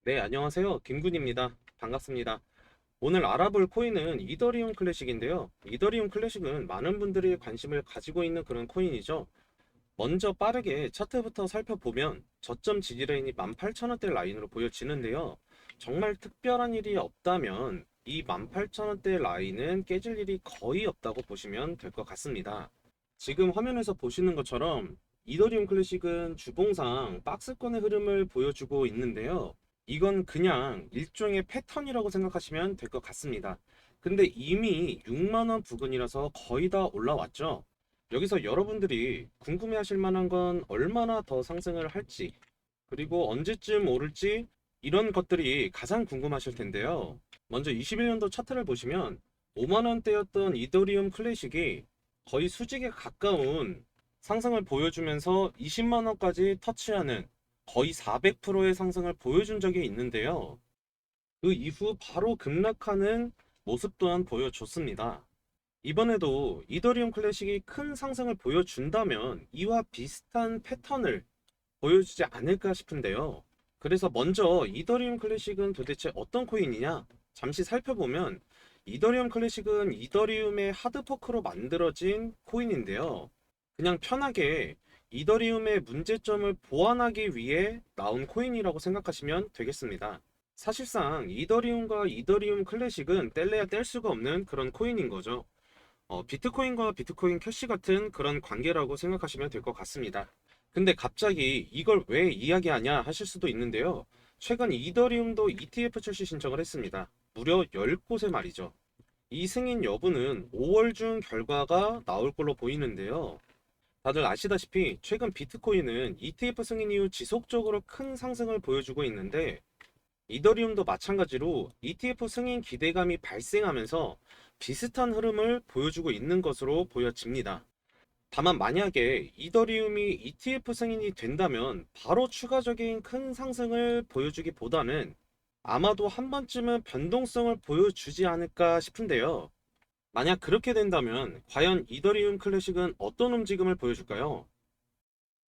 네, 안녕하세요. 김군입니다. 반갑습니다. 오늘 알아볼 코인은 이더리움 클래식인데요. 이더리움 클래식은 많은 분들이 관심을 가지고 있는 그런 코인이죠. 먼저 빠르게 차트부터 살펴보면 저점 지지 라인이 18,000원대 라인으로 보여지는데요. 정말 특별한 일이 없다면 이 18,000원대 라인은 깨질 일이 거의 없다고 보시면 될 것 같습니다. 지금 화면에서 보시는 것처럼 이더리움 클래식은 주봉상 박스권의 흐름을 보여주고 있는데요. 이건 그냥 일종의 패턴이라고 생각하시면 될 것 같습니다. 근데 이미 6만원 부근이라서 거의 다 올라왔죠. 여기서 여러분들이 궁금해 하실 만한 건 얼마나 더 상승을 할지, 그리고 언제쯤 오를지, 이런 것들이 가장 궁금하실 텐데요. 먼저 21년도 차트를 보시면 5만원대였던 이더리움 클래식이 거의 수직에 가까운 상승을 보여주면서 20만원까지 터치하는 거의 400%의 상승을 보여준 적이 있는데요. 그 이후 바로 급락하는 모습 또한 보여줬습니다. 이번에도 이더리움 클래식이 큰 상승을 보여준다면 이와 비슷한 패턴을 보여주지 않을까 싶은데요. 그래서 먼저 이더리움 클래식은 도대체 어떤 코인이냐? 잠시 살펴보면 이더리움 클래식은 이더리움의 하드포크로 만들어진 코인인데요. 그냥 편하게 이더리움의 문제점을 보완하기 위해 나온 코인이라고 생각하시면 되겠습니다. 사실상 이더리움과 이더리움 클래식은 뗄래야 뗄 수가 없는 그런 코인인 거죠. 비트코인과 비트코인 캐시 같은 그런 관계라고 생각하시면 될 것 같습니다. 근데 갑자기 이걸 왜 이야기하냐 하실 수도 있는데요. 최근 이더리움도 ETF 출시 신청을 했습니다. 무려 10곳에 말이죠. 이 승인 여부는 5월 중 결과가 나올 걸로 보이는데요. 다들 아시다시피 최근 비트코인은 ETF 승인 이후 지속적으로 큰 상승을 보여주고 있는데, 이더리움도 마찬가지로 ETF 승인 기대감이 발생하면서 비슷한 흐름을 보여주고 있는 것으로 보여집니다. 다만 만약에 이더리움이 ETF 승인이 된다면 바로 추가적인 큰 상승을 보여주기보다는 아마도 한 번쯤은 변동성을 보여주지 않을까 싶은데요. 만약 그렇게 된다면 과연 이더리움 클래식은 어떤 움직임을 보여줄까요?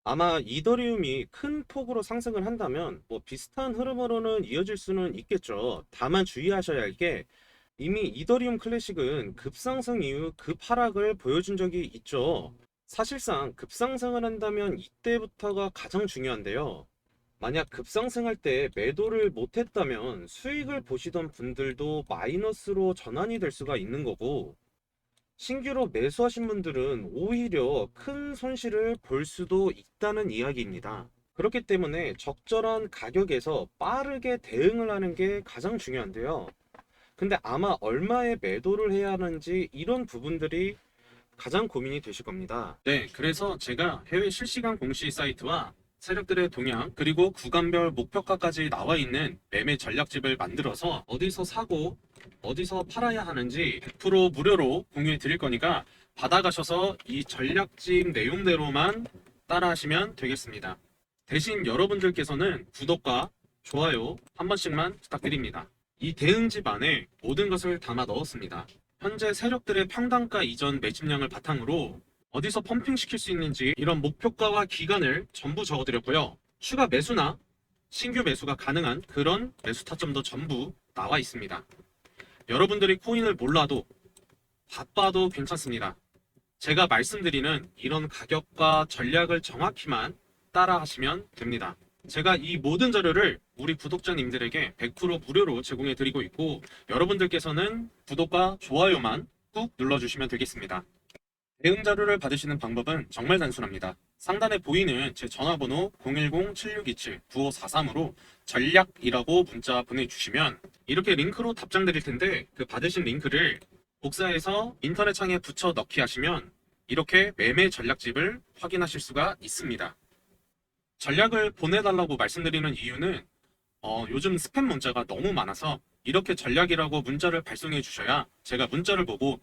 아마 이더리움이 큰 폭으로 상승을 한다면 비슷한 흐름으로는 이어질 수는 있겠죠. 다만 주의하셔야 할 게, 이미 이더리움 클래식은 급상승 이후 급하락을 보여준 적이 있죠. 사실상 급상승을 한다면 이때부터가 가장 중요한데요. 만약 급상승할 때 매도를 못했다면 수익을 보시던 분들도 마이너스로 전환이 될 수가 있는 거고, 신규로 매수하신 분들은 오히려 큰 손실을 볼 수도 있다는 이야기입니다. 그렇기 때문에 적절한 가격에서 빠르게 대응을 하는 게 가장 중요한데요. 근데 아마 얼마에 매도를 해야 하는지 이런 부분들이 가장 고민이 되실 겁니다. 네, 그래서 제가 해외 실시간 공시 사이트와 세력들의 동향, 그리고 구간별 목표가까지 나와 있는 매매 전략집을 만들어서 어디서 사고 어디서 팔아야 하는지 100% 무료로 공유해 드릴 거니까 받아가셔서 이 전략집 내용대로만 따라하시면 되겠습니다. 대신 여러분들께서는 구독과 좋아요 한 번씩만 부탁드립니다. 이 대응집 안에 모든 것을 담아 넣었습니다. 현재 세력들의 평단가 이전 매집량을 바탕으로 어디서 펌핑 시킬 수 있는지 이런 목표가와 기간을 전부 적어드렸고요. 추가 매수나 신규 매수가 가능한 그런 매수 타점도 전부 나와 있습니다. 여러분들이 코인을 몰라도 바빠도 괜찮습니다. 제가 말씀드리는 이런 가격과 전략을 정확히만 따라 하시면 됩니다. 제가 이 모든 자료를 우리 구독자님들에게 100% 무료로 제공해 드리고 있고, 여러분들께서는 구독과 좋아요만 꾹 눌러주시면 되겠습니다. 대응 자료를 받으시는 방법은 정말 단순합니다. 상단에 보이는 제 전화번호 010-7627-9543으로 전략이라고 문자 보내주시면 이렇게 링크로 답장 드릴 텐데, 그 받으신 링크를 복사해서 인터넷 창에 붙여 넣기 하시면 이렇게 매매 전략집을 확인하실 수가 있습니다. 전략을 보내달라고 말씀드리는 이유는 요즘 스팸 문자가 너무 많아서 이렇게 전략이라고 문자를 발송해 주셔야 제가 문자를 보고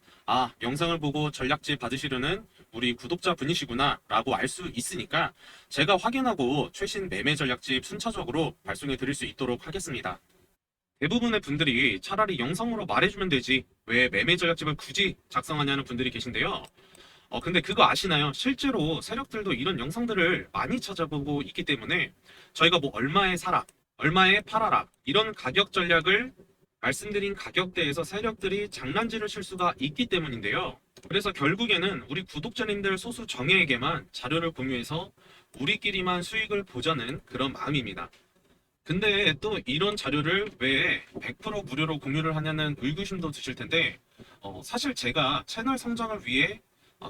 영상을 보고 전략집 받으시려는 우리 구독자 분이시구나 라고 알 수 있으니까 제가 확인하고 최신 매매 전략집 순차적으로 발송해 드릴 수 있도록 하겠습니다. 대부분의 분들이 차라리 영상으로 말해주면 되지 왜 매매 전략집을 굳이 작성하냐는 분들이 계신데요. 근데 그거 아시나요? 실제로 세력들도 이런 영상들을 많이 찾아보고 있기 때문에 저희가 얼마에 사라, 얼마에 팔아라 이런 가격 전략을 말씀드린 가격대에서 세력들이 장난질을 칠 수가 있기 때문인데요. 그래서 결국에는 우리 구독자님들 소수 정예에게만 자료를 공유해서 우리끼리만 수익을 보자는 그런 마음입니다. 근데 또 이런 자료를 왜 100% 무료로 공유를 하냐는 의구심도 드실 텐데, 사실 제가 채널 성장을 위해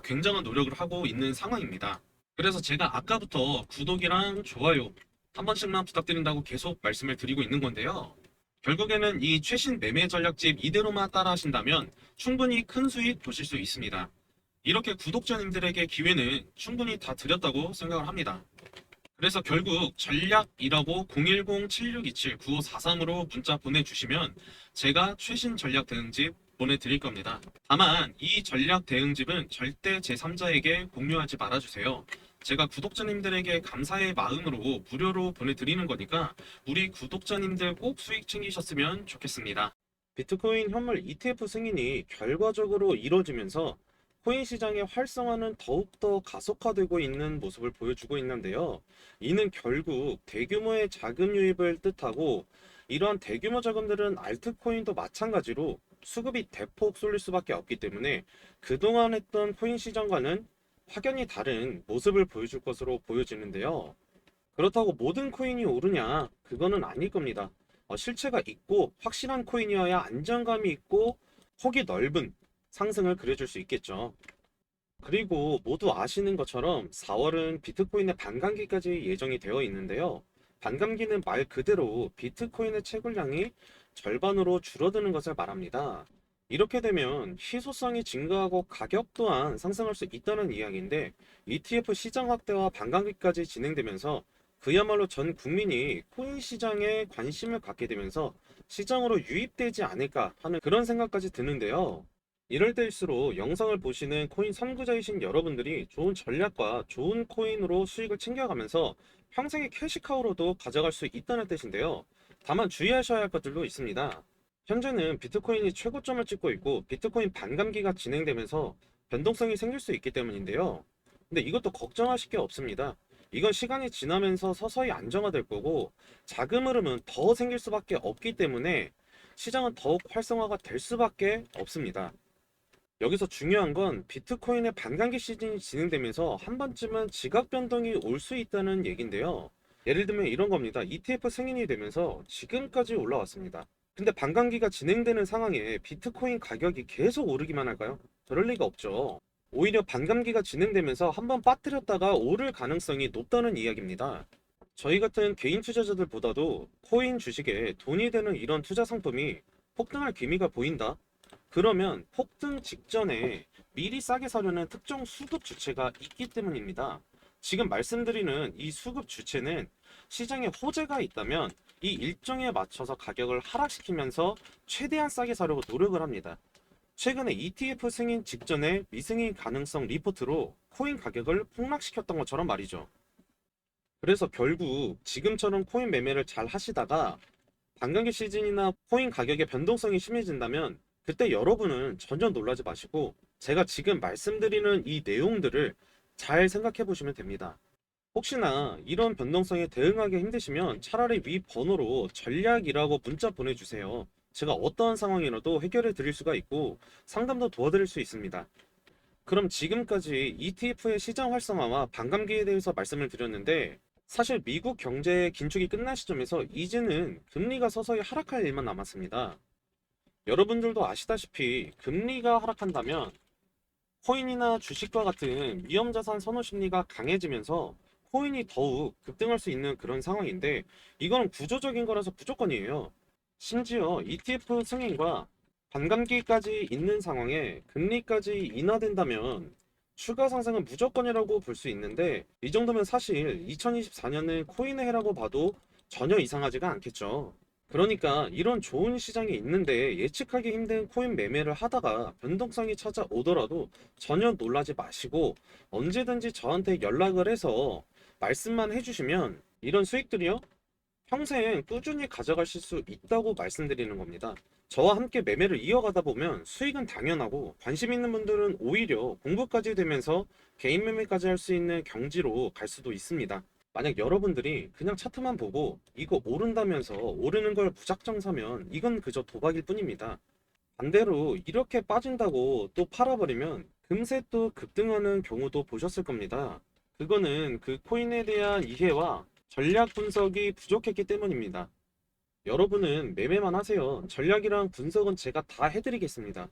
굉장한 노력을 하고 있는 상황입니다. 그래서 제가 아까부터 구독이랑 좋아요 한 번씩만 부탁드린다고 계속 말씀을 드리고 있는 건데요. 결국에는 이 최신 매매 전략집 이대로만 따라 하신다면 충분히 큰 수익 보실 수 있습니다. 이렇게 구독자님들에게 기회는 충분히 다 드렸다고 생각을 합니다. 그래서 결국 전략이라고 010-7627-9543으로 문자 보내주시면 제가 최신 전략 대응집 보내드릴 겁니다. 다만 이 전략 대응집은 절대 제3자에게 공유하지 말아주세요. 제가 구독자님들에게 감사의 마음으로 무료로 보내드리는 거니까 우리 구독자님들 꼭 수익 챙기셨으면 좋겠습니다. 비트코인 현물 ETF 승인이 결과적으로 이뤄지면서 코인 시장의 활성화는 더욱더 가속화되고 있는 모습을 보여주고 있는데요. 이는 결국 대규모의 자금 유입을 뜻하고, 이러한 대규모 자금들은 알트코인도 마찬가지로 수급이 대폭 쏠릴 수밖에 없기 때문에 그동안 했던 코인 시장과는 확연히 다른 모습을 보여줄 것으로 보여지는데요. 그렇다고 모든 코인이 오르냐? 그거는 아닐 겁니다. 실체가 있고 확실한 코인이어야 안정감이 있고 폭이 넓은 상승을 그려줄 수 있겠죠. 그리고 모두 아시는 것처럼 4월은 비트코인의 반감기까지 예정이 되어 있는데요. 반감기는 말 그대로 비트코인의 채굴량이 절반으로 줄어드는 것을 말합니다. 이렇게 되면 희소성이 증가하고 가격 또한 상승할 수 있다는 이야기인데, ETF 시장 확대와 반감기까지 진행되면서 그야말로 전 국민이 코인 시장에 관심을 갖게 되면서 시장으로 유입되지 않을까 하는 그런 생각까지 드는데요. 이럴 때일수록 영상을 보시는 코인 선구자이신 여러분들이 좋은 전략과 좋은 코인으로 수익을 챙겨가면서 평생의 캐시카우로도 가져갈 수 있다는 뜻인데요. 다만 주의하셔야 할 것들도 있습니다. 현재는 비트코인이 최고점을 찍고 있고 비트코인 반감기가 진행되면서 변동성이 생길 수 있기 때문인데요. 근데 이것도 걱정하실 게 없습니다. 이건 시간이 지나면서 서서히 안정화될 거고 자금 흐름은 더 생길 수밖에 없기 때문에 시장은 더욱 활성화가 될 수밖에 없습니다. 여기서 중요한 건 비트코인의 반감기 시즌이 진행되면서 한 번쯤은 지각 변동이 올 수 있다는 얘긴데요. 예를 들면 이런 겁니다. ETF 승인이 되면서 지금까지 올라왔습니다. 근데 반감기가 진행되는 상황에 비트코인 가격이 계속 오르기만 할까요? 그럴 리가 없죠. 오히려 반감기가 진행되면서 한번 빠뜨렸다가 오를 가능성이 높다는 이야기입니다. 저희 같은 개인 투자자들보다도 코인 주식에 돈이 되는 이런 투자 상품이 폭등할 기미가 보인다? 그러면 폭등 직전에 미리 싸게 사려는 특정 수급 주체가 있기 때문입니다. 지금 말씀드리는 이 수급 주체는 시장에 호재가 있다면 이 일정에 맞춰서 가격을 하락시키면서 최대한 싸게 사려고 노력을 합니다. 최근에 ETF 승인 직전에 미승인 가능성 리포트로 코인 가격을 폭락시켰던 것처럼 말이죠. 그래서 결국 지금처럼 코인 매매를 잘 하시다가 반감기 시즌이나 코인 가격의 변동성이 심해진다면 그때 여러분은 전혀 놀라지 마시고 제가 지금 말씀드리는 이 내용들을 잘 생각해 보시면 됩니다. 혹시나 이런 변동성에 대응하기 힘드시면 차라리 위 번호로 전략이라고 문자 보내주세요. 제가 어떠한 상황이라도 해결해 드릴 수가 있고 상담도 도와드릴 수 있습니다. 그럼 지금까지 ETF의 시장 활성화와 반감기에 대해서 말씀을 드렸는데, 사실 미국 경제의 긴축이 끝난 시점에서 이제는 금리가 서서히 하락할 일만 남았습니다. 여러분들도 아시다시피 금리가 하락한다면 코인이나 주식과 같은 위험자산 선호 심리가 강해지면서 코인이 더욱 급등할 수 있는 그런 상황인데, 이거는 구조적인 거라서 무조건이에요. 심지어 ETF 승인과 반감기까지 있는 상황에 금리까지 인하된다면 추가 상승은 무조건이라고 볼 수 있는데, 이 정도면 사실 2024년은 코인의 해라고 봐도 전혀 이상하지가 않겠죠. 그러니까 이런 좋은 시장이 있는데 예측하기 힘든 코인 매매를 하다가 변동성이 찾아오더라도 전혀 놀라지 마시고 언제든지 저한테 연락을 해서 말씀만 해주시면 이런 수익들이요, 평생 꾸준히 가져가실 수 있다고 말씀드리는 겁니다. 저와 함께 매매를 이어가다 보면 수익은 당연하고, 관심 있는 분들은 오히려 공부까지 되면서 개인 매매까지 할 수 있는 경지로 갈 수도 있습니다. 만약 여러분들이 그냥 차트만 보고 이거 오른다면서 오르는 걸 무작정 사면 이건 그저 도박일 뿐입니다. 반대로 이렇게 빠진다고 또 팔아버리면 금세 또 급등하는 경우도 보셨을 겁니다. 그거는 그 코인에 대한 이해와 전략 분석이 부족했기 때문입니다. 여러분은 매매만 하세요. 전략이랑 분석은 제가 다 해드리겠습니다.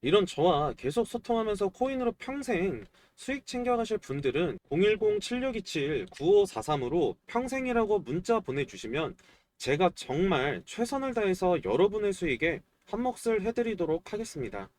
이런 저와 계속 소통하면서 코인으로 평생 수익 챙겨가실 분들은 010-7627-9543으로 평생이라고 문자 보내주시면 제가 정말 최선을 다해서 여러분의 수익에 한 몫을 해드리도록 하겠습니다.